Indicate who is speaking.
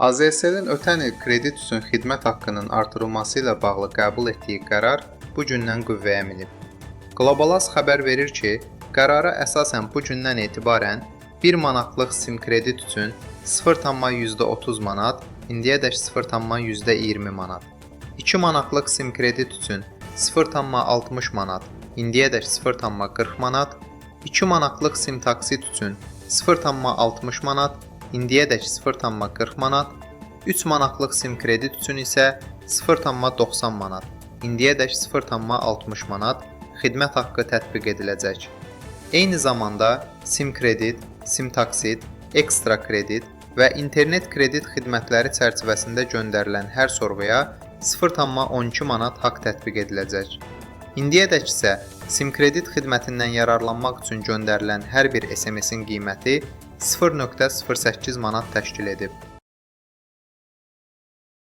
Speaker 1: AZS-nin ötən il kredit üçün xidmət haqqının artırılması ilə bağlı qəbul etdiyi qərar bu gündən qüvvəyə minib. Qlobalaz xəbər verir ki, qərara əsasən bu gündən etibarən 1 manatlıq sim kredit üçün 0,30 manat, indiyədək 0,20 manat, 2 manatlıq sim kredit üçün 0,60 manat, indiyədək 0,40 manat, 2 manatlıq sim taksit üçün 0,60 manat, indiyədək 0,40 manat, 3 manatlıq sim kredit üçün isə 0,90 manat, indiyədək 0,60 manat xidmət haqqı tətbiq ediləcək. Eyni zamanda sim kredit, sim taksit, ekstra kredit və internet kredit xidmətləri çərçivəsində göndərilən hər sorğuya 0,12 manat haqq tətbiq ediləcək. İndiyədək isə sim kredit xidmətindən yararlanmaq üçün göndərilən hər bir SMS-in qiyməti 0,08 manat təşkil edib.